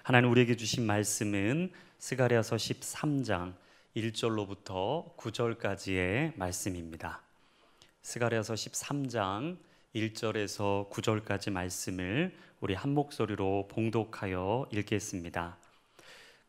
하나님 우리에게 주신 말씀은 스가랴서 13장 1절로부터 9절까지의 말씀입니다. 스가랴서 13장 1절에서 9절까지 말씀을 우리 한 목소리로 봉독하여 읽겠습니다.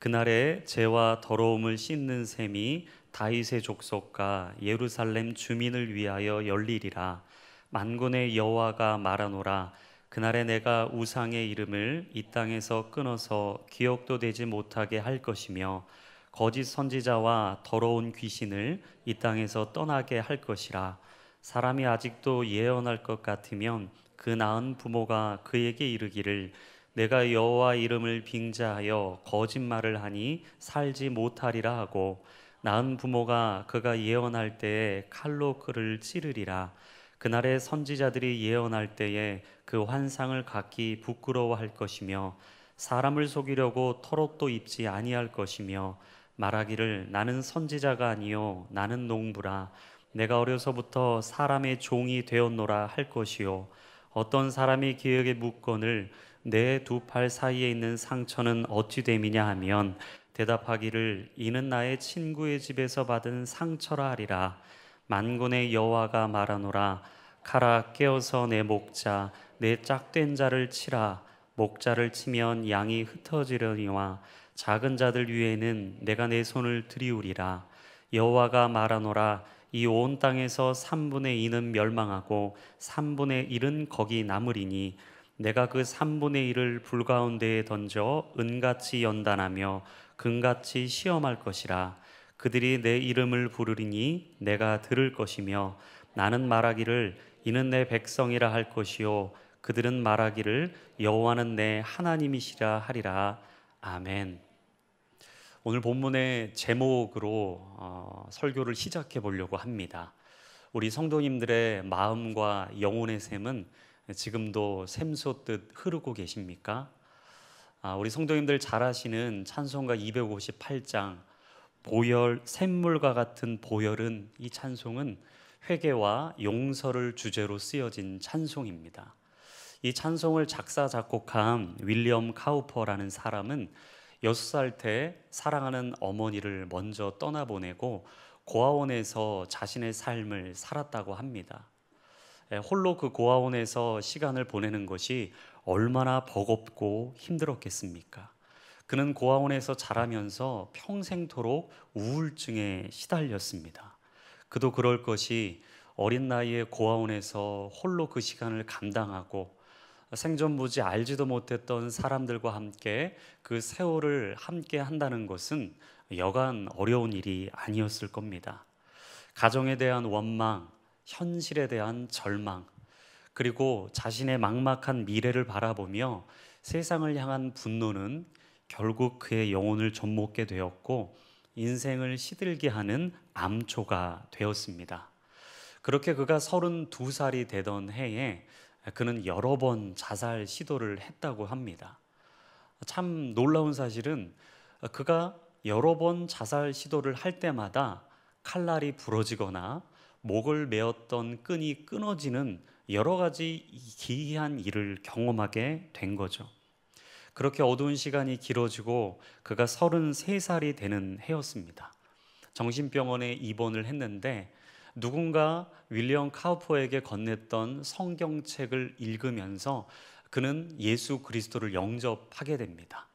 그날에 죄와 더러움을 씻는 셈이 다윗의 족속과 예루살렘 주민을 위하여 열리리라. 만군의 여호와가 말하노라. 그날에 내가 우상의 이름을 이 땅에서 끊어서 기억도 되지 못하게 할 것이며 거짓 선지자와 더러운 귀신을 이 땅에서 떠나게 할 것이라. 사람이 아직도 예언할 것 같으면 그 낳은 부모가 그에게 이르기를 내가 여호와 이름을 빙자하여 거짓말을 하니 살지 못하리라 하고 낳은 부모가 그가 예언할 때에 칼로 그를 찌르리라. 그날에 선지자들이 예언할 때에 그 환상을 갖기 부끄러워할 것이며 사람을 속이려고 털옷도 입지 아니할 것이며 말하기를 나는 선지자가 아니요 나는 농부라. 내가 어려서부터 사람의 종이 되었노라 할 것이요 어떤 사람이 기억에 묻거늘 내 두 팔 사이에 있는 상처는 어찌 됨이냐 하면 대답하기를 이는 나의 친구의 집에서 받은 상처라 하리라. 만군의 여호와가 말하노라. 가라 깨어서 내 목자 내 짝된 자를 치라. 목자를 치면 양이 흩어지려니와 작은 자들 위에는 내가 내 손을 들이우리라. 여호와가 말하노라. 이 온 땅에서 3분의 2는 멸망하고 3분의 1은 거기 남으리니 내가 그 3분의 1을 불 가운데에 던져 은같이 연단하며 금같이 시험할 것이라. 그들이 내 이름을 부르리니 내가 들을 것이며 나는 말하기를 이는 내 백성이라 할 것이요 그들은 말하기를 여호와는 내 하나님이시라 하리라. 아멘. 오늘 본문의 제목으로 설교를 시작해 보려고 합니다. 우리 성도님들의 마음과 영혼의 샘은 지금도 샘솟듯 흐르고 계십니까? 우리 성도님들 잘 아시는 찬송가 258장 보혈, 샘물과 같은 보혈은 이 찬송은 회개와 용서를 주제로 쓰여진 찬송입니다. 이 찬송을 작사 작곡한 윌리엄 카우퍼라는 사람은 6살 때 사랑하는 어머니를 먼저 떠나보내고 고아원에서 자신의 삶을 살았다고 합니다. 홀로 그 고아원에서 시간을 보내는 것이 얼마나 버겁고 힘들었겠습니까? 그는 고아원에서 자라면서 평생토록 우울증에 시달렸습니다. 그도 그럴 것이 어린 나이에 고아원에서 홀로 그 시간을 감당하고 생전부지 알지도 못했던 사람들과 함께 그 세월을 함께 한다는 것은 여간 어려운 일이 아니었을 겁니다. 가정에 대한 원망, 현실에 대한 절망, 그리고 자신의 막막한 미래를 바라보며 세상을 향한 분노는 결국 그의 영혼을 좀먹게 되었고 인생을 시들게 하는 암초가 되었습니다. 그렇게 그가 32살이 되던 해에 그는 여러 번 자살 시도를 했다고 합니다. 참 놀라운 사실은 그가 여러 번 자살 시도를 할 때마다 칼날이 부러지거나 목을 메었던 끈이 끊어지는 여러 가지 기이한 일을 경험하게 된 거죠. 그렇게 어두운 시간이 길어지고 그가 33살이 되는 해였습니다. 정신병원에 입원을 했는데 누군가 윌리엄 카우퍼에게 건넸던 성경책을 읽으면서 그는 예수 그리스도를 영접하게 됩니다.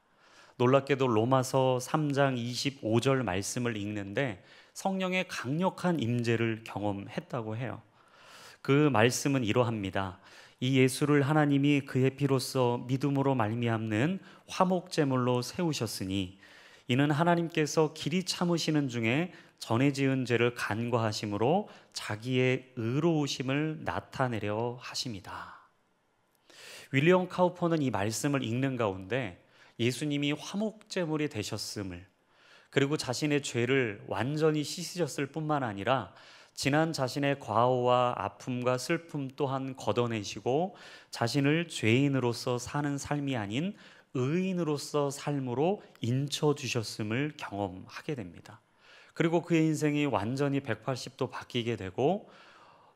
놀랍게도 로마서 3장 25절 말씀을 읽는데 성령의 강력한 임재를 경험했다고 해요. 그 말씀은 이러합니다. 이 예수를 하나님이 그의 피로써 믿음으로 말미암는 화목제물로 세우셨으니 이는 하나님께서 길이 참으시는 중에 전에 지은 죄를 간과하심으로 자기의 의로우심을 나타내려 하심이다. 윌리엄 카우퍼는 이 말씀을 읽는 가운데 예수님이 화목제물이 되셨음을, 그리고 자신의 죄를 완전히 씻으셨을 뿐만 아니라 지난 자신의 과오와 아픔과 슬픔 또한 걷어내시고 자신을 죄인으로서 사는 삶이 아닌 의인으로서 삶으로 인쳐주셨음을 경험하게 됩니다. 그리고 그의 인생이 완전히 180도 바뀌게 되고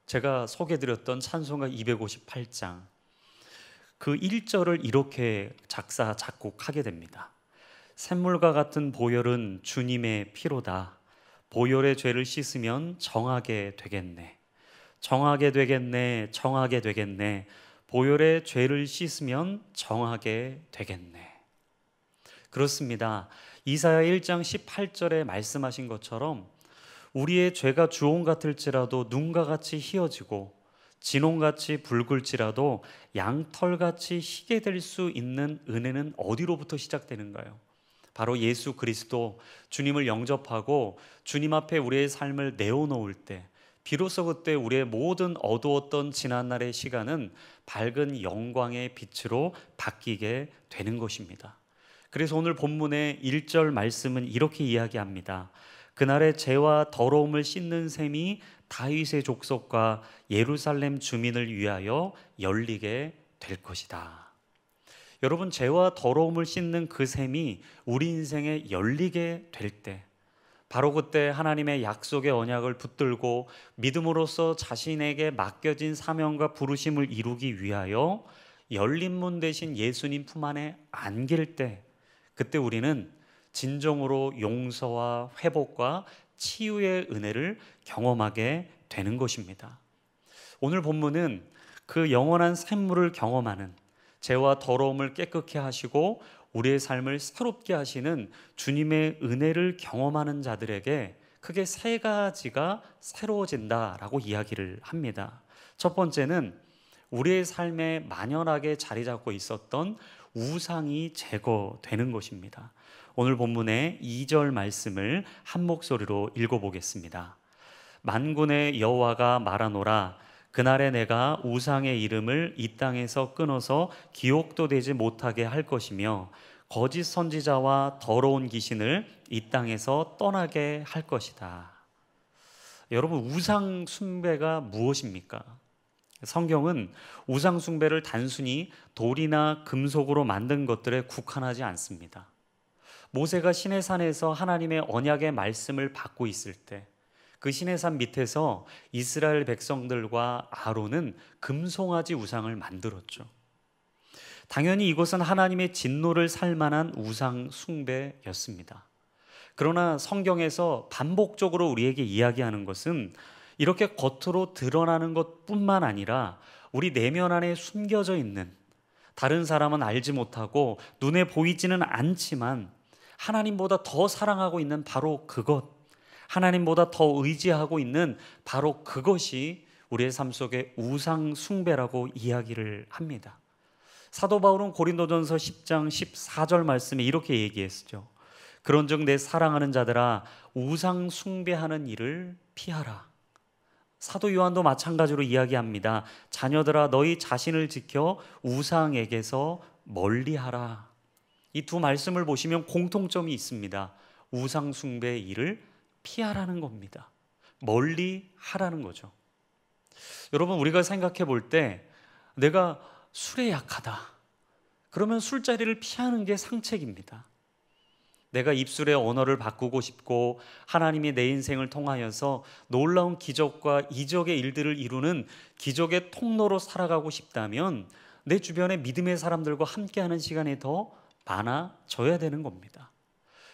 제가 소개해드렸던 찬송가 258장, 그 1절을 이렇게 작곡하게 됩니다. 샘물과 같은 보혈은 주님의 피로다. 보혈의 죄를 씻으면 정하게 되겠네. 정하게 되겠네. 정하게 되겠네. 보혈의 죄를 씻으면 정하게 되겠네. 그렇습니다. 이사야 1장 18절에 말씀하신 것처럼 우리의 죄가 주홍 같을지라도 눈과 같이 희어지고 진홍같이 붉을지라도 양털같이 희게 될 수 있는 은혜는 어디로부터 시작되는가요? 바로 예수 그리스도, 주님을 영접하고 주님 앞에 우리의 삶을 내어놓을 때, 비로소 그때 우리의 모든 어두웠던 지난날의 시간은 밝은 영광의 빛으로 바뀌게 되는 것입니다. 그래서 오늘 본문의 1절 말씀은 이렇게 이야기합니다. 그날의 죄와 더러움을 씻는 셈이 다윗의 족속과 예루살렘 주민을 위하여 열리게 될 것이다. 여러분, 죄와 더러움을 씻는 그 셈이 우리 인생에 열리게 될 때, 바로 그때 하나님의 약속의 언약을 붙들고 믿음으로써 자신에게 맡겨진 사명과 부르심을 이루기 위하여 열린 문 대신 예수님 품 안에 안길 때, 그때 우리는 진정으로 용서와 회복과 치유의 은혜를 경험하게 되는 것입니다. 오늘 본문은 그 영원한 샘물을 경험하는, 죄와 더러움을 깨끗게 하시고 우리의 삶을 새롭게 하시는 주님의 은혜를 경험하는 자들에게 크게 세 가지가 새로워진다라고 이야기를 합니다. 첫 번째는 우리의 삶에 만연하게 자리 잡고 있었던 우상이 제거되는 것입니다. 오늘 본문의 2절 말씀을 한 목소리로 읽어보겠습니다. 만군의 여호와가 말하노라. 그날에 내가 우상의 이름을 이 땅에서 끊어서 기억도 되지 못하게 할 것이며 거짓 선지자와 더러운 귀신을 이 땅에서 떠나게 할 것이다. 여러분, 우상 숭배가 무엇입니까? 성경은 우상 숭배를 단순히 돌이나 금속으로 만든 것들에 국한하지 않습니다. 모세가 시내산에서 하나님의 언약의 말씀을 받고 있을 때 그 시내산 밑에서 이스라엘 백성들과 아론은 금송아지 우상을 만들었죠. 당연히 이것은 하나님의 진노를 살 만한 우상 숭배였습니다. 그러나 성경에서 반복적으로 우리에게 이야기하는 것은 이렇게 겉으로 드러나는 것뿐만 아니라 우리 내면 안에 숨겨져 있는, 다른 사람은 알지 못하고 눈에 보이지는 않지만 하나님보다 더 사랑하고 있는 바로 그것, 하나님보다 더 의지하고 있는 바로 그것이 우리의 삶 속에 우상 숭배라고 이야기를 합니다. 사도 바울은 고린도전서 10장 14절 말씀에 이렇게 얘기했죠. 그런즉 내 사랑하는 자들아, 우상 숭배하는 일을 피하라. 사도 요한도 마찬가지로 이야기합니다. 자녀들아, 너희 자신을 지켜 우상에게서 멀리하라. 이 두 말씀을 보시면 공통점이 있습니다. 우상 숭배의 일을 피하라는 겁니다. 멀리 하라는 거죠. 여러분, 우리가 생각해 볼 때 내가 술에 약하다. 그러면 술자리를 피하는 게 상책입니다. 내가 입술의 언어를 바꾸고 싶고 하나님이 내 인생을 통하여서 놀라운 기적과 이적의 일들을 이루는 기적의 통로로 살아가고 싶다면 내 주변의 믿음의 사람들과 함께하는 시간이 더 많아져야 되는 겁니다.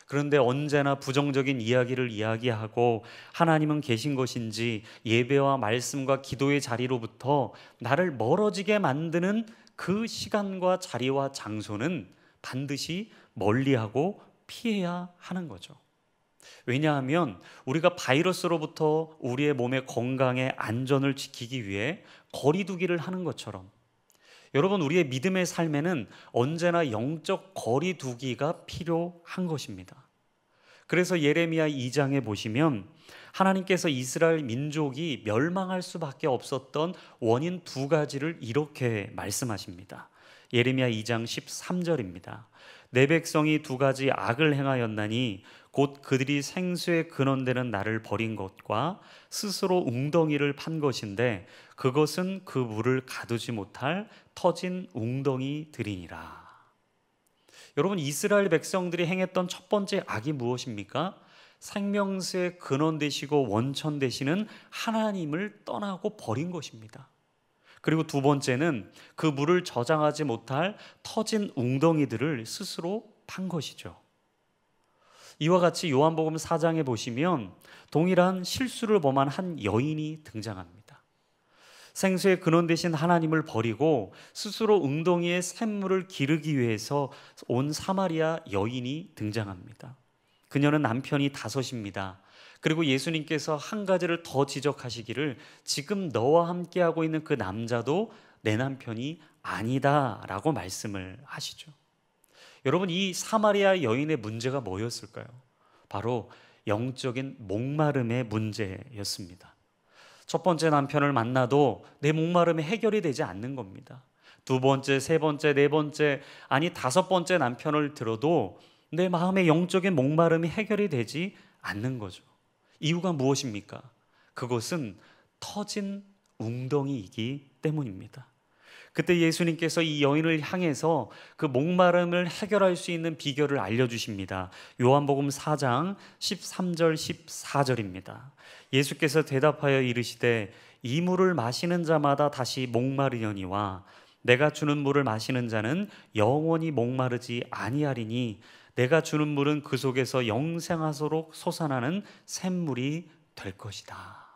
그런데 언제나 부정적인 이야기를 이야기하고 하나님은 계신 것인지 예배와 말씀과 기도의 자리로부터 나를 멀어지게 만드는 그 시간과 자리와 장소는 반드시 멀리하고 피해야 하는 거죠. 왜냐하면 우리가 바이러스로부터 우리의 몸의 건강의 안전을 지키기 위해 거리두기를 하는 것처럼, 여러분, 우리의 믿음의 삶에는 언제나 영적 거리두기가 필요한 것입니다. 그래서 예레미야 2장에 보시면 하나님께서 이스라엘 민족이 멸망할 수밖에 없었던 원인 두 가지를 이렇게 말씀하십니다. 예레미야 2장 13절입니다. 내 백성이 두 가지 악을 행하였나니 곧 그들이 생수의 근원되는 나를 버린 것과 스스로 웅덩이를 판 것인데 그것은 그 물을 가두지 못할 터진 웅덩이들이니라. 여러분, 이스라엘 백성들이 행했던 첫 번째 악이 무엇입니까? 생명수의 근원 되시고 원천 되시는 하나님을 떠나고 버린 것입니다. 그리고 두 번째는 그 물을 저장하지 못할 터진 웅덩이들을 스스로 판 것이죠. 이와 같이 요한복음 4장에 보시면 동일한 실수를 범한 한 여인이 등장합니다. 생수의 근원 되신 하나님을 버리고 스스로 웅덩이에 샘물을 기르기 위해서 온 사마리아 여인이 등장합니다. 그녀는 남편이 5입니다. 그리고 예수님께서 한 가지를 더 지적하시기를 지금 너와 함께하고 있는 그 남자도 내 남편이 아니다 라고 말씀을 하시죠. 여러분, 이 사마리아 여인의 문제가 뭐였을까요? 바로 영적인 목마름의 문제였습니다. 첫 번째 남편을 만나도 내 목마름이 해결이 되지 않는 겁니다. 두 번째, 세 번째, 네 번째, 아니 5번째 남편을 들어도 내 마음의 영적인 목마름이 해결이 되지 않는 거죠. 이유가 무엇입니까? 그것은 터진 웅덩이이기 때문입니다. 그때 예수님께서 이 여인을 향해서 그 목마름을 해결할 수 있는 비결을 알려주십니다. 요한복음 4장 13절 14절입니다. 예수께서 대답하여 이르시되 이 물을 마시는 자마다 다시 목마르려니와 내가 주는 물을 마시는 자는 영원히 목마르지 아니하리니 내가 주는 물은 그 속에서 영생하도록 솟아나는 샘물이 될 것이다.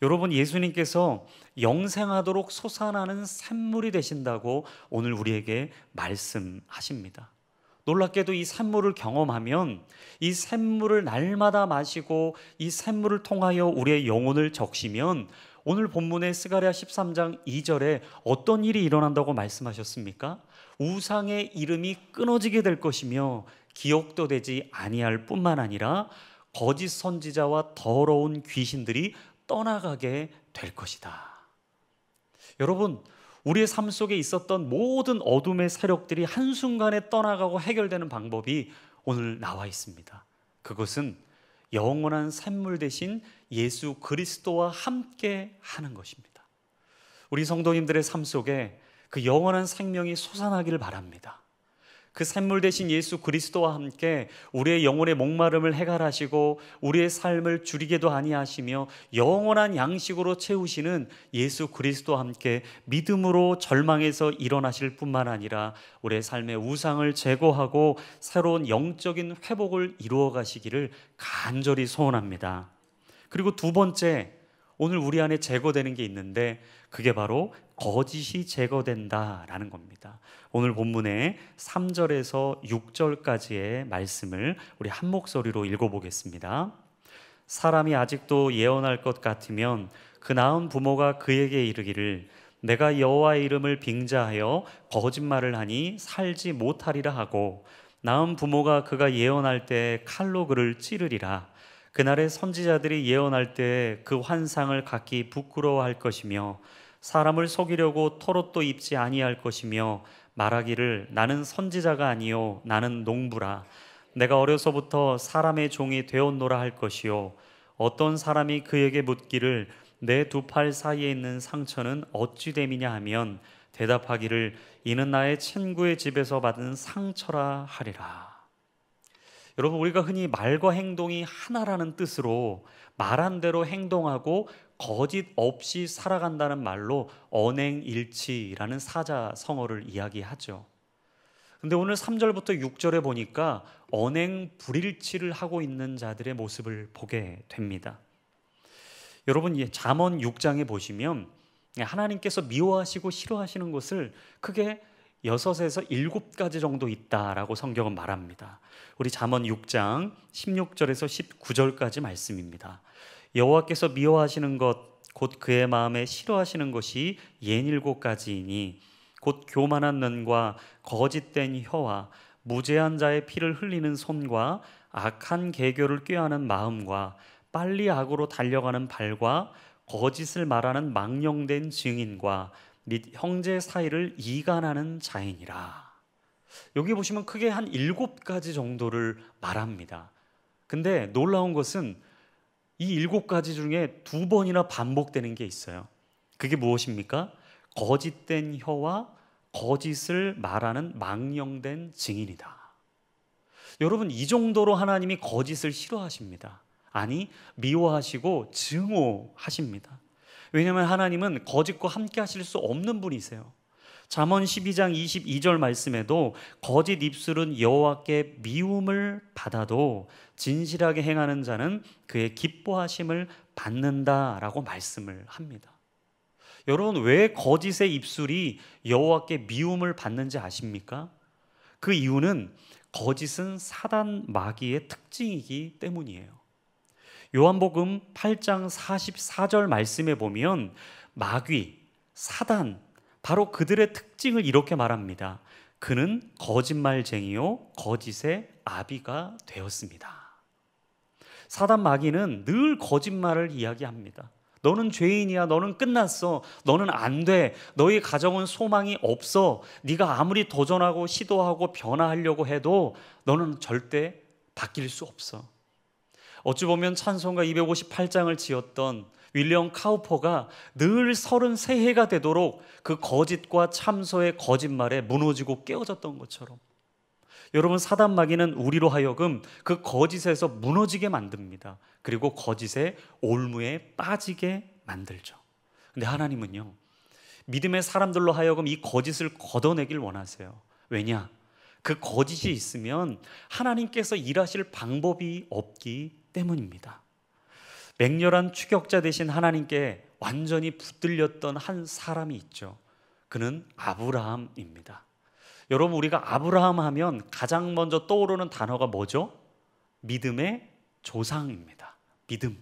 여러분, 예수님께서 영생하도록 솟아나는 샘물이 되신다고 오늘 우리에게 말씀하십니다. 놀랍게도 이 샘물을 경험하면 이 샘물을 날마다 마시고 이 샘물을 통하여 우리의 영혼을 적시면 오늘 본문의 스가랴 13장 2절에 어떤 일이 일어난다고 말씀하셨습니까? 우상의 이름이 끊어지게 될 것이며 기억도 되지 아니할 뿐만 아니라 거짓 선지자와 더러운 귀신들이 떠나가게 될 것이다. 여러분, 우리의 삶 속에 있었던 모든 어둠의 세력들이 한순간에 떠나가고 해결되는 방법이 오늘 나와 있습니다. 그것은 영원한 샘물 대신 예수 그리스도와 함께 하는 것입니다. 우리 성도님들의 삶 속에 그 영원한 생명이 솟아나기를 바랍니다. 그 샘물 대신 예수 그리스도와 함께 우리의 영혼의 목마름을 해결하시고 우리의 삶을 줄이게도 아니하시며 영원한 양식으로 채우시는 예수 그리스도와 함께 믿음으로 절망에서 일어나실 뿐만 아니라 우리의 삶의 우상을 제거하고 새로운 영적인 회복을 이루어 가시기를 간절히 소원합니다. 그리고 두 번째, 오늘 우리 안에 제거되는 게 있는데 그게 바로 거짓이 제거된다라는 겁니다. 오늘 본문의 3절에서 6절까지의 말씀을 우리 한 목소리로 읽어보겠습니다. 사람이 아직도 예언할 것 같으면 그 낳은 부모가 그에게 이르기를 내가 여호와의 이름을 빙자하여 거짓말을 하니 살지 못하리라 하고 낳은 부모가 그가 예언할 때 칼로 그를 찌르리라. 그날에 선지자들이 예언할 때 그 환상을 각기 부끄러워할 것이며 사람을 속이려고 토롯도 입지 아니할 것이며 말하기를 나는 선지자가 아니요 나는 농부라. 내가 어려서부터 사람의 종이 되었노라 할 것이요 어떤 사람이 그에게 묻기를 내 두 팔 사이에 있는 상처는 어찌 됨이냐 하면 대답하기를 이는 나의 친구의 집에서 받은 상처라 하리라. 여러분, 우리가 흔히 말과 행동이 하나라는 뜻으로 말한 대로 행동하고 거짓 없이 살아간다는 말로 언행일치라는 사자성어를 이야기하죠. 근데 오늘 3절부터 6절에 보니까 언행불일치를 하고 있는 자들의 모습을 보게 됩니다. 여러분, 잠언 6장에 보시면 하나님께서 미워하시고 싫어하시는 것을 크게 6에서 7가지 정도 있다라고 성경은 말합니다. 우리 잠언 6장 16절에서 19절까지 말씀입니다. 여호와께서 미워하시는 것 곧 그의 마음에 싫어하시는 것이 67가지이니 곧 교만한 눈과 거짓된 혀와 무죄한 자의 피를 흘리는 손과 악한 계교를 꾀하는 마음과 빨리 악으로 달려가는 발과 거짓을 말하는 망령된 증인과 및 형제 사이를 이간하는 자이니라. 여기 보시면 크게 한 7가지 정도를 말합니다. 근데 놀라운 것은 이 7가지 중에 2번이나 반복되는 게 있어요. 그게 무엇입니까? 거짓된 혀와 거짓을 말하는 망령된 증인이다. 여러분, 이 정도로 하나님이 거짓을 싫어하십니다. 아니, 미워하시고 증오하십니다. 왜냐하면 하나님은 거짓과 함께 하실 수 없는 분이세요. 잠언 12장 22절 말씀에도 거짓 입술은 여호와께 미움을 받아도 진실하게 행하는 자는 그의 기뻐하심을 받는다라고 말씀을 합니다. 여러분, 왜 거짓의 입술이 여호와께 미움을 받는지 아십니까? 그 이유는 거짓은 사단 마귀의 특징이기 때문이에요. 요한복음 8장 44절 말씀에 보면 마귀, 사단, 바로 그들의 특징을 이렇게 말합니다. 그는 거짓말쟁이요 거짓의 아비가 되었습니다. 사단 마귀는 늘 거짓말을 이야기합니다. 너는 죄인이야. 너는 끝났어. 너는 안 돼. 너희 가정은 소망이 없어. 네가 아무리 도전하고 시도하고 변화하려고 해도 너는 절대 바뀔 수 없어. 어찌 보면 찬송가 258장을 지었던 윌리엄 카우퍼가 늘 33해가 되도록 그 거짓과 참소의 거짓말에 무너지고 깨어졌던 것처럼, 여러분, 사단 마귀는 우리로 하여금 그 거짓에서 무너지게 만듭니다. 그리고 거짓의 올무에 빠지게 만들죠. 근데 하나님은요, 믿음의 사람들로 하여금 이 거짓을 걷어내길 원하세요. 왜냐? 그 거짓이 있으면 하나님께서 일하실 방법이 없기 때문입니다. 맹렬한 추격자 되신 하나님께 완전히 붙들렸던 한 사람이 있죠. 그는 아브라함입니다. 여러분, 우리가 아브라함 하면 가장 먼저 떠오르는 단어가 뭐죠? 믿음의 조상입니다. 믿음.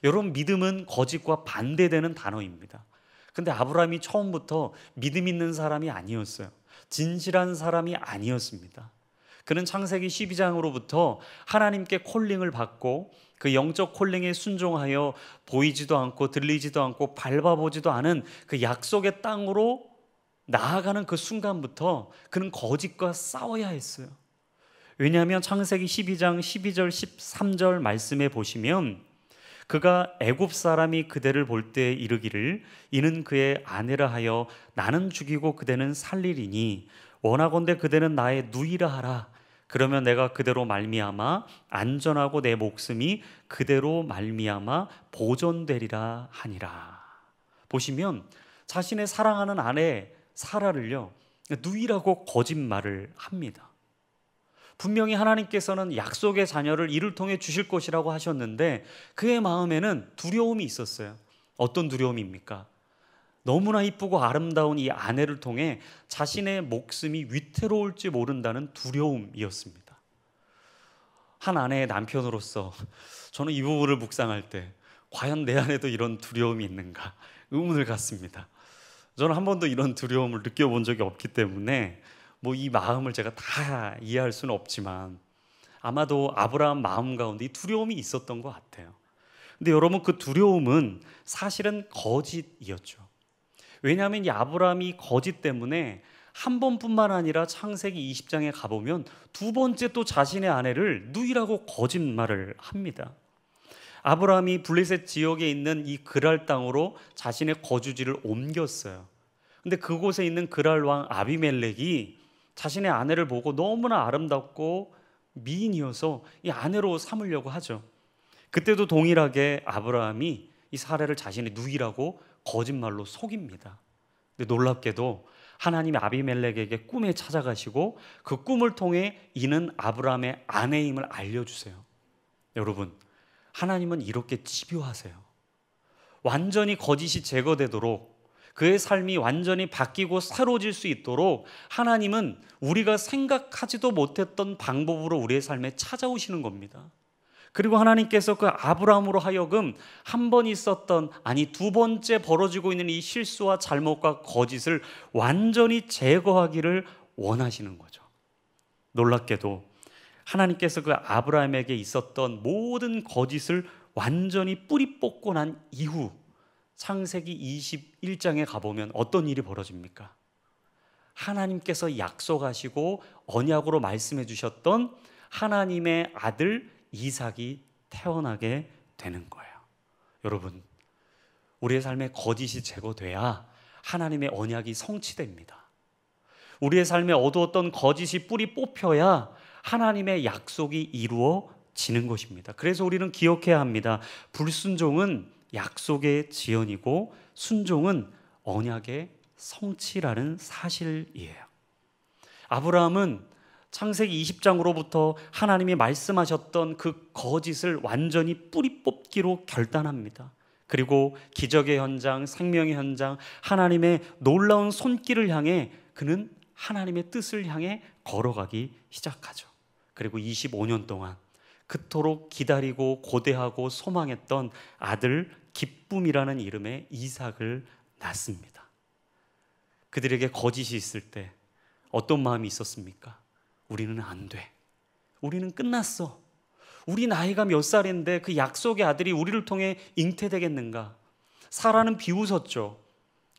여러분, 믿음은 거짓과 반대되는 단어입니다. 근데 아브라함이 처음부터 믿음 있는 사람이 아니었어요. 진실한 사람이 아니었습니다. 그는 창세기 12장으로부터 하나님께 콜링을 받고 그 영적 콜링에 순종하여 보이지도 않고 들리지도 않고 밟아보지도 않은 그 약속의 땅으로 나아가는 그 순간부터 그는 거짓과 싸워야 했어요. 왜냐하면 창세기 12장 12절 13절 말씀에 보시면 그가 애굽 사람이 그대를 볼 때 이르기를 이는 그의 아내라 하여 나는 죽이고 그대는 살리리니 원하건대 그대는 나의 누이라 하라. 그러면 내가 그대로 말미암아 안전하고 내 목숨이 그대로 말미암아 보존되리라 하니라. 보시면 자신의 사랑하는 아내 사라를요, 누이라고 거짓말을 합니다. 분명히 하나님께서는 약속의 자녀를 이를 통해 주실 것이라고 하셨는데 그의 마음에는 두려움이 있었어요. 어떤 두려움입니까? 너무나 이쁘고 아름다운 이 아내를 통해 자신의 목숨이 위태로울지 모른다는 두려움이었습니다. 한 아내의 남편으로서 저는 이 부분을 묵상할 때 과연 내 안에도 이런 두려움이 있는가 의문을 갖습니다. 저는 한 번도 이런 두려움을 느껴본 적이 없기 때문에 이 마음을 제가 다 이해할 수는 없지만 아마도 아브라함 마음 가운데 이 두려움이 있었던 것 같아요. 근데 여러분, 그 두려움은 사실은 거짓이었죠. 왜냐하면 이 아브라함이 거짓 때문에 한 번뿐만 아니라 창세기 20장에 가보면 두 번째 또 자신의 아내를 누이라고 거짓말을 합니다. 아브라함이 블레셋 지역에 있는 이 그랄 땅으로 자신의 거주지를 옮겼어요. 근데 그곳에 있는 그랄 왕 아비멜렉이 자신의 아내를 보고 너무나 아름답고 미인이어서 이 아내로 삼으려고 하죠. 그때도 동일하게 아브라함이 이 사라를 자신의 누이라고 거짓말로 속입니다. 근데 놀랍게도 하나님이 아비멜렉에게 꿈에 찾아가시고 그 꿈을 통해 이는 아브라함의 아내임을 알려주세요. 여러분, 하나님은 이렇게 집요하세요. 완전히 거짓이 제거되도록, 그의 삶이 완전히 바뀌고 새로워질 수 있도록 하나님은 우리가 생각하지도 못했던 방법으로 우리의 삶에 찾아오시는 겁니다. 그리고 하나님께서 그 아브라함으로 하여금 한 번 있었던, 아니 두 번째 벌어지고 있는 이 실수와 잘못과 거짓을 완전히 제거하기를 원하시는 거죠. 놀랍게도 하나님께서 그 아브라함에게 있었던 모든 거짓을 완전히 뿌리 뽑고 난 이후 창세기 21장에 가보면 어떤 일이 벌어집니까? 하나님께서 약속하시고 언약으로 말씀해 주셨던 하나님의 아들 이삭이 태어나게 되는 거예요. 여러분, 우리의 삶에 거짓이 제거돼야 하나님의 언약이 성취됩니다. 우리의 삶에 어두웠던 거짓이 뿌리 뽑혀야 하나님의 약속이 이루어지는 것입니다. 그래서 우리는 기억해야 합니다. 불순종은 약속의 지연이고 순종은 언약의 성취라는 사실이에요. 아브라함은 창세기 20장으로부터 하나님이 말씀하셨던 그 거짓을 완전히 뿌리 뽑기로 결단합니다. 그리고 기적의 현장, 생명의 현장, 하나님의 놀라운 손길을 향해 그는 하나님의 뜻을 향해 걸어가기 시작하죠. 그리고 25년 동안 그토록 기다리고 고대하고 소망했던 아들 기쁨이라는 이름의 이삭을 낳습니다. 그들에게 거짓이 있을 때 어떤 마음이 있었습니까? 우리는 안 돼. 우리는 끝났어. 우리 나이가 몇 살인데 그 약속의 아들이 우리를 통해 잉태되겠는가? 사라는 비웃었죠.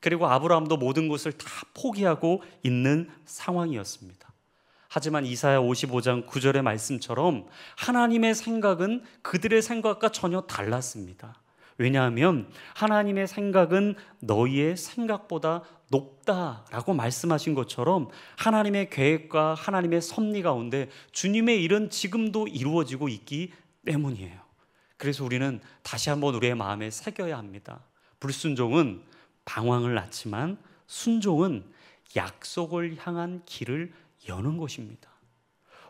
그리고 아브라함도 모든 것을 다 포기하고 있는 상황이었습니다. 하지만 이사야 55장 9절의 말씀처럼 하나님의 생각은 그들의 생각과 전혀 달랐습니다. 왜냐하면 하나님의 생각은 너희의 생각보다 높다라고 말씀하신 것처럼 하나님의 계획과 하나님의 섭리 가운데 주님의 일은 지금도 이루어지고 있기 때문이에요. 그래서 우리는 다시 한번 우리의 마음에 새겨야 합니다. 불순종은 방황을 낳지만 순종은 약속을 향한 길을 여는 것입니다.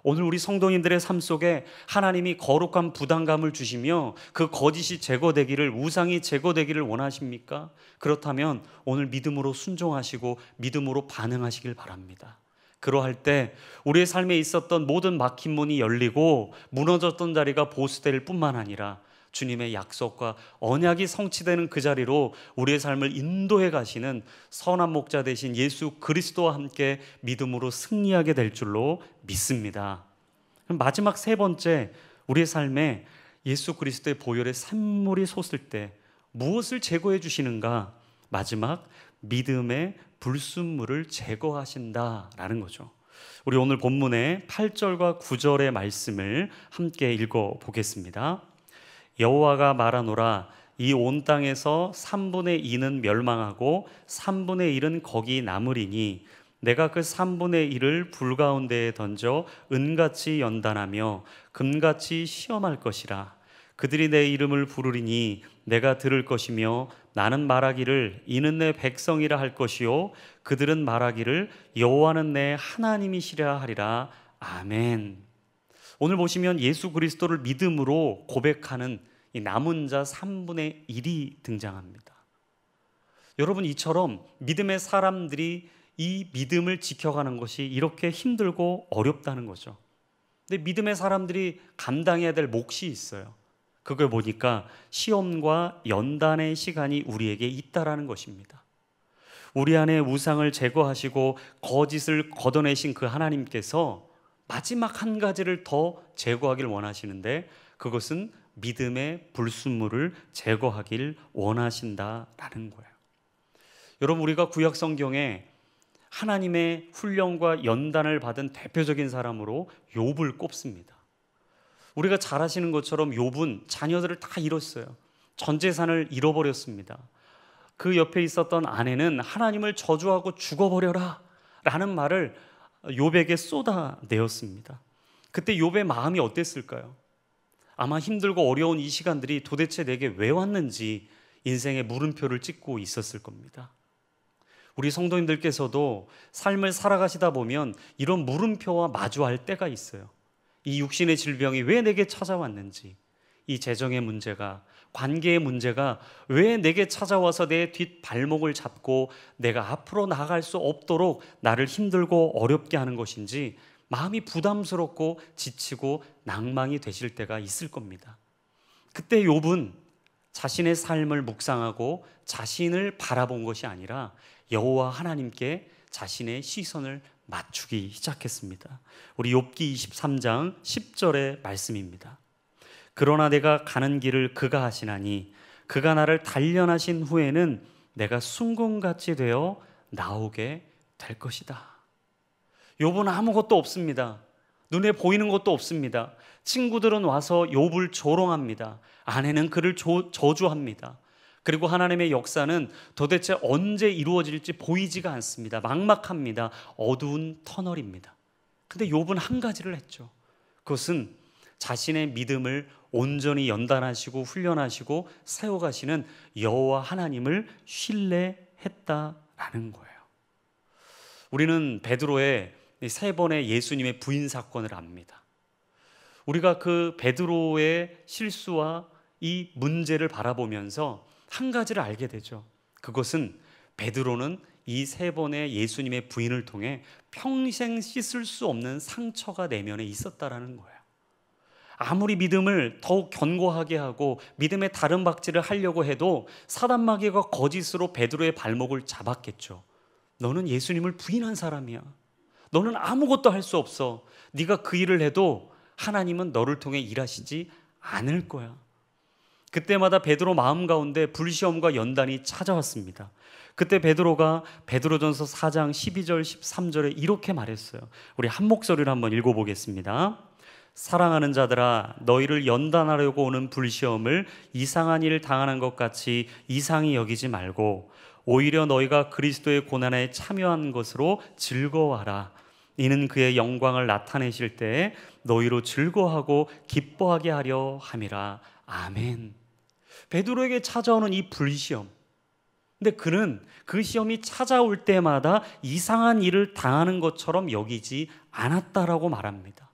오늘 우리 성도님들의 삶 속에 하나님이 거룩한 부담감을 주시며 그 거짓이 제거되기를, 우상이 제거되기를 원하십니까? 그렇다면 오늘 믿음으로 순종하시고 믿음으로 반응하시길 바랍니다. 그러할 때 우리의 삶에 있었던 모든 막힌 문이 열리고 무너졌던 자리가 보수될 뿐만 아니라 주님의 약속과 언약이 성취되는 그 자리로 우리의 삶을 인도해 가시는 선한 목자 되신 예수 그리스도와 함께 믿음으로 승리하게 될 줄로 믿습니다. 마지막 세 번째, 우리의 삶에 예수 그리스도의 보혈의 샘물이 솟을 때 무엇을 제거해 주시는가? 마지막, 믿음의 불순물을 제거하신다라는 거죠. 우리 오늘 본문의 8절과 9절의 말씀을 함께 읽어보겠습니다. 여호와가 말하노라, 이 온 땅에서 3분의 2는 멸망하고 3분의 1은 거기 남으리니 내가 그 3분의 1을 불 가운데에 던져 은같이 연단하며 금같이 시험할 것이라. 그들이 내 이름을 부르리니 내가 들을 것이며 나는 말하기를 이는 내 백성이라 할 것이요 그들은 말하기를 여호와는 내 하나님이시라 하리라. 아멘. 오늘 보시면 예수 그리스도를 믿음으로 고백하는 이 남은 자 3분의 1이 등장합니다. 여러분, 이처럼 믿음의 사람들이 이 믿음을 지켜가는 것이 이렇게 힘들고 어렵다는 거죠. 근데 믿음의 사람들이 감당해야 될 몫이 있어요. 그걸 보니까 시험과 연단의 시간이 우리에게 있다라는 것입니다. 우리 안에 우상을 제거하시고 거짓을 걷어내신 그 하나님께서 마지막 한 가지를 더 제거하길 원하시는데 그것은 믿음의 불순물을 제거하길 원하신다라는 거예요. 여러분, 우리가 구약 성경에 하나님의 훈련과 연단을 받은 대표적인 사람으로 욥을 꼽습니다. 우리가 잘 아시는 것처럼 욥은 자녀들을 다 잃었어요. 전 재산을 잃어버렸습니다. 그 옆에 있었던 아내는 하나님을 저주하고 죽어버려라 라는 말을 욥에게 쏟아내었습니다. 그때 욥의 마음이 어땠을까요? 아마 힘들고 어려운 이 시간들이 도대체 내게 왜 왔는지 인생의 물음표를 찍고 있었을 겁니다. 우리 성도님들께서도 삶을 살아가시다 보면 이런 물음표와 마주할 때가 있어요. 이 육신의 질병이 왜 내게 찾아왔는지, 이 재정의 문제가, 관계의 문제가 왜 내게 찾아와서 내 뒷발목을 잡고 내가 앞으로 나아갈 수 없도록 나를 힘들고 어렵게 하는 것인지 마음이 부담스럽고 지치고 낭망이 되실 때가 있을 겁니다. 그때 욥은 자신의 삶을 묵상하고 자신을 바라본 것이 아니라 여호와 하나님께 자신의 시선을 맞추기 시작했습니다. 우리 욥기 23장 10절의 말씀입니다. 그러나 내가 가는 길을 그가 하시나니 그가 나를 단련하신 후에는 내가 순금같이 되어 나오게 될 것이다. 욥은 아무것도 없습니다. 눈에 보이는 것도 없습니다. 친구들은 와서 욥을 조롱합니다. 아내는 그를 저주합니다. 그리고 하나님의 역사는 도대체 언제 이루어질지 보이지가 않습니다. 막막합니다. 어두운 터널입니다. 근데 욥은 한 가지를 했죠. 그것은 자신의 믿음을 온전히 연단하시고 훈련하시고 세워가시는 여호와 하나님을 신뢰했다라는 거예요. 우리는 베드로의 3번의 예수님의 부인 사건을 압니다. 우리가 그 베드로의 실수와 이 문제를 바라보면서 한 가지를 알게 되죠. 그것은 베드로는 이 3번의 예수님의 부인을 통해 평생 씻을 수 없는 상처가 내면에 있었다라는 거예요. 아무리 믿음을 더욱 견고하게 하고 믿음의 다른 박질을 하려고 해도 사단 마귀가 거짓으로 베드로의 발목을 잡았겠죠. 너는 예수님을 부인한 사람이야. 너는 아무것도 할 수 없어. 네가 그 일을 해도 하나님은 너를 통해 일하시지 않을 거야. 그때마다 베드로 마음 가운데 불시험과 연단이 찾아왔습니다. 그때 베드로가 베드로전서 4장 12절 13절에 이렇게 말했어요. 우리 한 목소리로 한번 읽어보겠습니다. 사랑하는 자들아, 너희를 연단하려고 오는 불시험을 이상한 일을 당하는 것 같이 이상히 여기지 말고 오히려 너희가 그리스도의 고난에 참여한 것으로 즐거워하라. 이는 그의 영광을 나타내실 때에 너희로 즐거워하고 기뻐하게 하려 함이라. 아멘. 베드로에게 찾아오는 이 불시험, 근데 그는 그 시험이 찾아올 때마다 이상한 일을 당하는 것처럼 여기지 않았다라고 말합니다.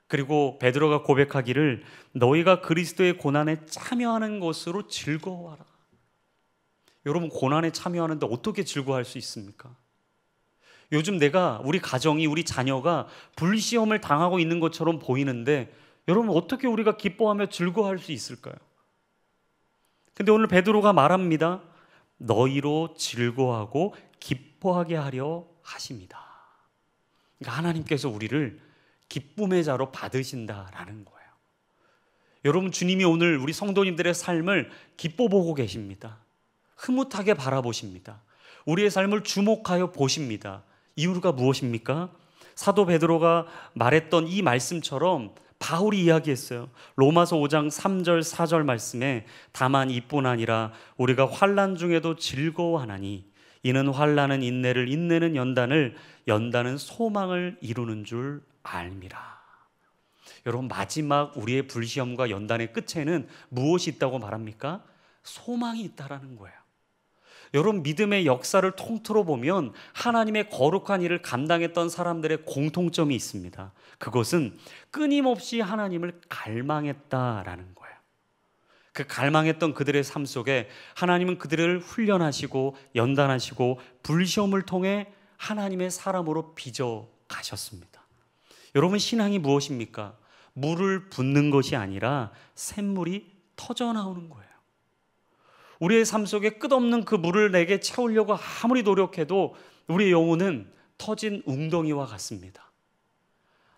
그리고 베드로가 고백하기를 너희가 그리스도의 고난에 참여하는 것으로 즐거워하라. 여러분, 고난에 참여하는데 어떻게 즐거워할 수 있습니까? 요즘 우리 가정이, 우리 자녀가 불시험을 당하고 있는 것처럼 보이는데 여러분, 어떻게 우리가 기뻐하며 즐거워할 수 있을까요? 근데 오늘 베드로가 말합니다. 너희로 즐거워하고 기뻐하게 하려 하십니다. 그러니까 하나님께서 우리를 기쁨의 자로 받으신다라는 거예요. 여러분, 주님이 오늘 우리 성도님들의 삶을 기뻐 보고 계십니다. 흐뭇하게 바라보십니다. 우리의 삶을 주목하여 보십니다. 이유가 무엇입니까? 사도 베드로가 말했던 이 말씀처럼 바울이 이야기했어요. 로마서 5장 3절 4절 말씀에 다만 이뿐 아니라 우리가 환난 중에도 즐거워하나니 이는 환난은 인내를, 인내는 연단을, 연단은 소망을 이루는 줄 알미라. 여러분, 마지막 우리의 불시험과 연단의 끝에는 무엇이 있다고 말합니까? 소망이 있다라는 거예요. 여러분, 믿음의 역사를 통틀어 보면 하나님의 거룩한 일을 감당했던 사람들의 공통점이 있습니다. 그것은 끊임없이 하나님을 갈망했다라는 거예요. 그 갈망했던 그들의 삶 속에 하나님은 그들을 훈련하시고 연단하시고 불시험을 통해 하나님의 사람으로 빚어 가셨습니다. 여러분, 신앙이 무엇입니까? 물을 붓는 것이 아니라 샘물이 터져 나오는 거예요. 우리의 삶 속에 끝없는 그 물을 내게 채우려고 아무리 노력해도 우리의 영혼은 터진 웅덩이와 같습니다.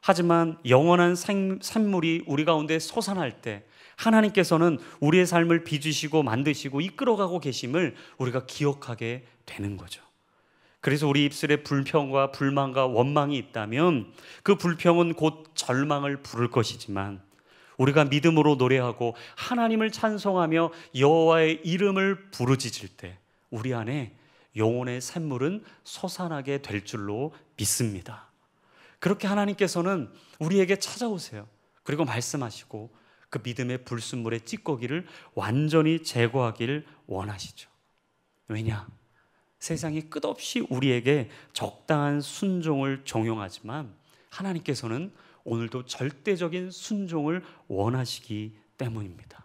하지만 영원한 샘물이 우리 가운데 솟아날 때 하나님께서는 우리의 삶을 빚으시고 만드시고 이끌어가고 계심을 우리가 기억하게 되는 거죠. 그래서 우리 입술에 불평과 불만과 원망이 있다면 그 불평은 곧 절망을 부를 것이지만 우리가 믿음으로 노래하고 하나님을 찬송하며 여호와의 이름을 부르짖을 때 우리 안에 영혼의 샘물은 솟아나게 될 줄로 믿습니다. 그렇게 하나님께서는 우리에게 찾아오세요. 그리고 말씀하시고 그 믿음의 불순물의 찌꺼기를 완전히 제거하기를 원하시죠. 왜냐? 세상이 끝없이 우리에게 적당한 순종을 종용하지만 하나님께서는 오늘도 절대적인 순종을 원하시기 때문입니다.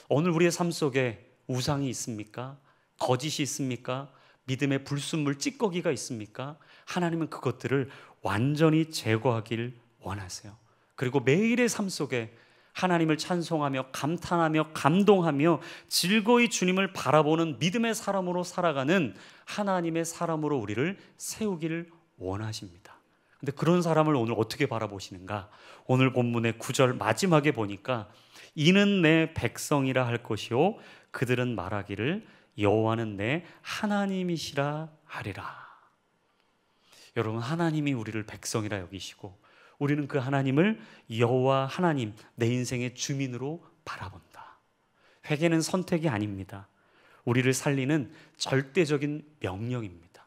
오늘 우리의 삶 속에 우상이 있습니까? 거짓이 있습니까? 믿음의 불순물 찌꺼기가 있습니까? 하나님은 그것들을 완전히 제거하길 원하세요. 그리고 매일의 삶 속에 하나님을 찬송하며 감탄하며 감동하며 즐거이 주님을 바라보는 믿음의 사람으로 살아가는 하나님의 사람으로 우리를 세우기를 원하십니다. 근데 그런 사람을 오늘 어떻게 바라보시는가? 오늘 본문의 9절 마지막에 보니까 이는 내 백성이라 할 것이요 그들은 말하기를 여호와는 내 하나님이시라 하리라. 여러분, 하나님이 우리를 백성이라 여기시고 우리는 그 하나님을 여호와 하나님, 내 인생의 주민으로 바라본다. 회개는 선택이 아닙니다. 우리를 살리는 절대적인 명령입니다.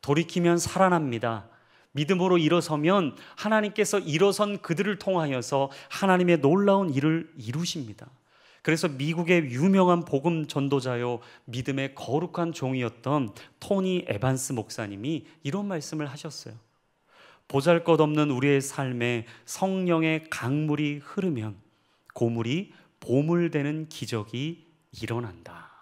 돌이키면 살아납니다. 믿음으로 일어서면 하나님께서 일어선 그들을 통하여서 하나님의 놀라운 일을 이루십니다. 그래서 미국의 유명한 복음 전도자요 믿음의 거룩한 종이었던 토니 에반스 목사님이 이런 말씀을 하셨어요. 보잘것없는 우리의 삶에 성령의 강물이 흐르면 고물이 보물되는 기적이 일어난다.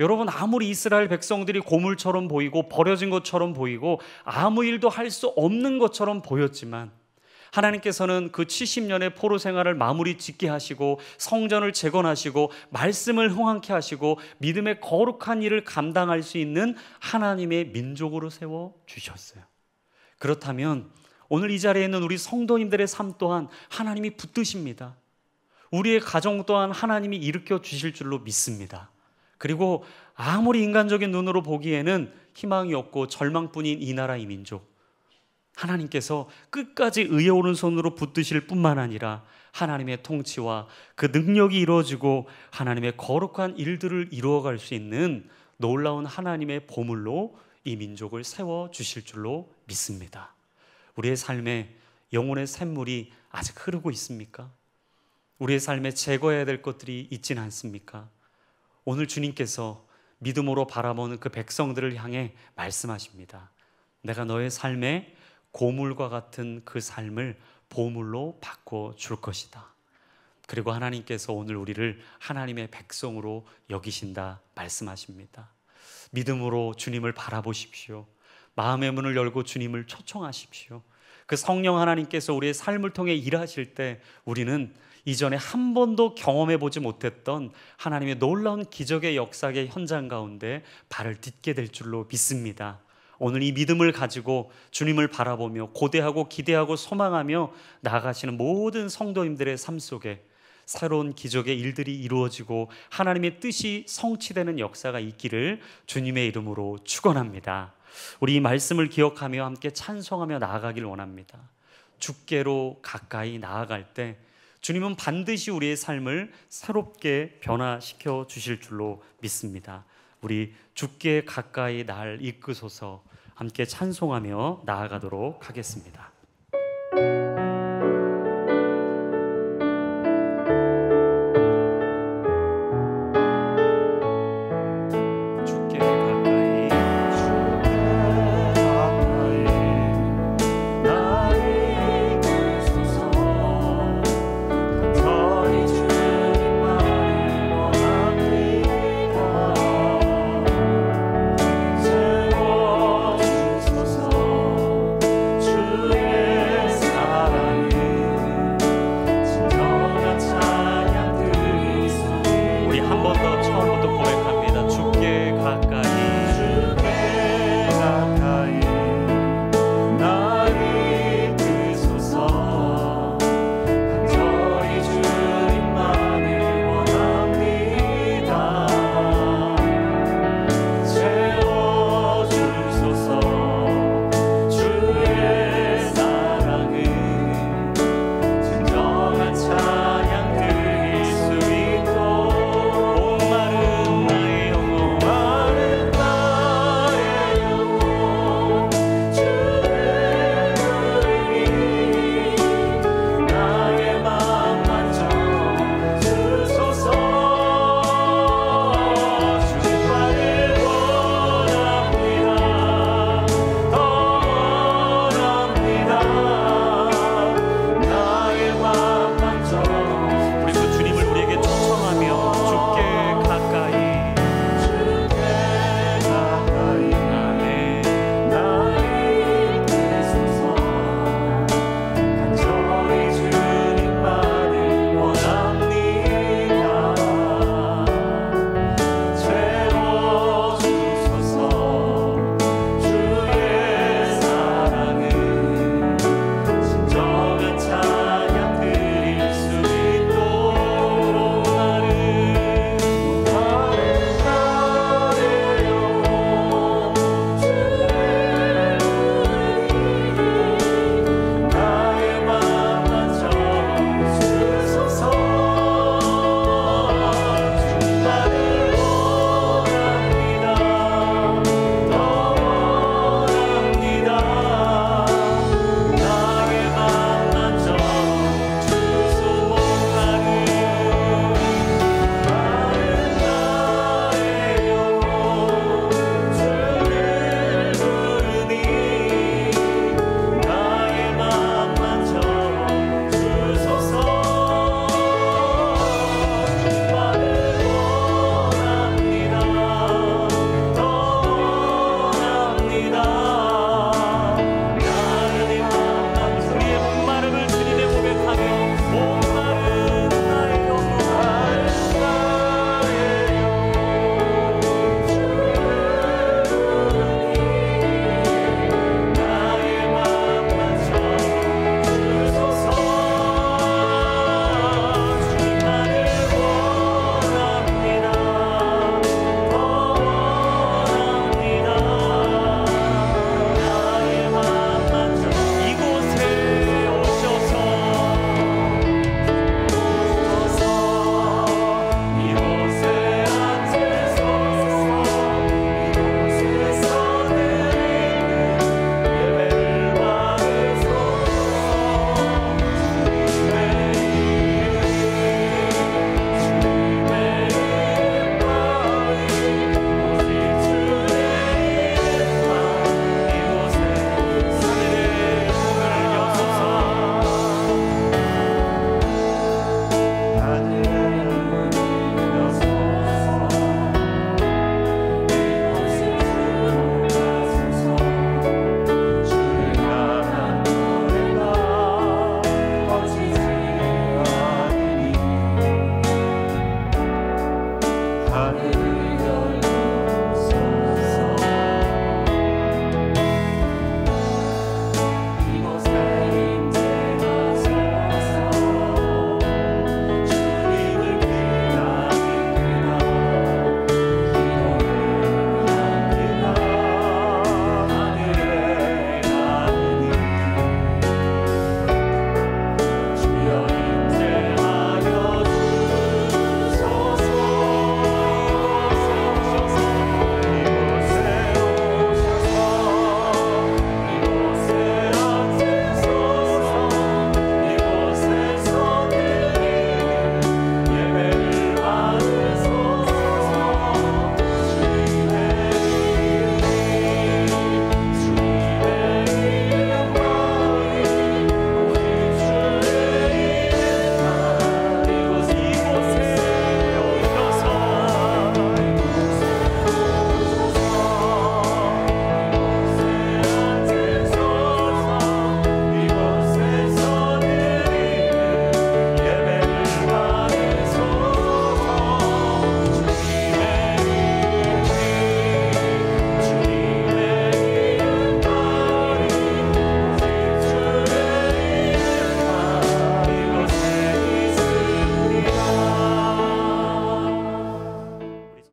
여러분, 아무리 이스라엘 백성들이 고물처럼 보이고 버려진 것처럼 보이고 아무 일도 할 수 없는 것처럼 보였지만 하나님께서는 그 70년의 포로 생활을 마무리 짓게 하시고 성전을 재건하시고 말씀을 흥황케 하시고 믿음의 거룩한 일을 감당할 수 있는 하나님의 민족으로 세워주셨어요. 그렇다면 오늘 이 자리에 있는 우리 성도님들의 삶 또한 하나님이 붙드십니다. 우리의 가정 또한 하나님이 일으켜 주실 줄로 믿습니다. 그리고 아무리 인간적인 눈으로 보기에는 희망이 없고 절망뿐인 이 나라 이 민족, 하나님께서 끝까지 의에 오른손으로 붙드실 뿐만 아니라 하나님의 통치와 그 능력이 이루어지고 하나님의 거룩한 일들을 이루어갈 수 있는 놀라운 하나님의 보물로 이 민족을 세워주실 줄로 믿습니다. 우리의 삶에 영혼의 샘물이 아직 흐르고 있습니까? 우리의 삶에 제거해야 될 것들이 있지는 않습니까? 오늘 주님께서 믿음으로 바라보는 그 백성들을 향해 말씀하십니다. 내가 너의 삶에 고물과 같은 그 삶을 보물로 바꿔줄 것이다. 그리고 하나님께서 오늘 우리를 하나님의 백성으로 여기신다 말씀하십니다. 믿음으로 주님을 바라보십시오. 마음의 문을 열고 주님을 초청하십시오. 그 성령 하나님께서 우리의 삶을 통해 일하실 때 우리는 이전에 한 번도 경험해 보지 못했던 하나님의 놀라운 기적의 역사의 현장 가운데 발을 딛게 될 줄로 믿습니다. 오늘 이 믿음을 가지고 주님을 바라보며 고대하고 기대하고 소망하며 나아가시는 모든 성도님들의 삶 속에 새로운 기적의 일들이 이루어지고 하나님의 뜻이 성취되는 역사가 있기를 주님의 이름으로 축원합니다. 우리 이 말씀을 기억하며 함께 찬송하며 나아가길 원합니다. 주께로 가까이 나아갈 때 주님은 반드시 우리의 삶을 새롭게 변화시켜 주실 줄로 믿습니다. 우리 주께 가까이 날 이끄소서 함께 찬송하며 나아가도록 하겠습니다.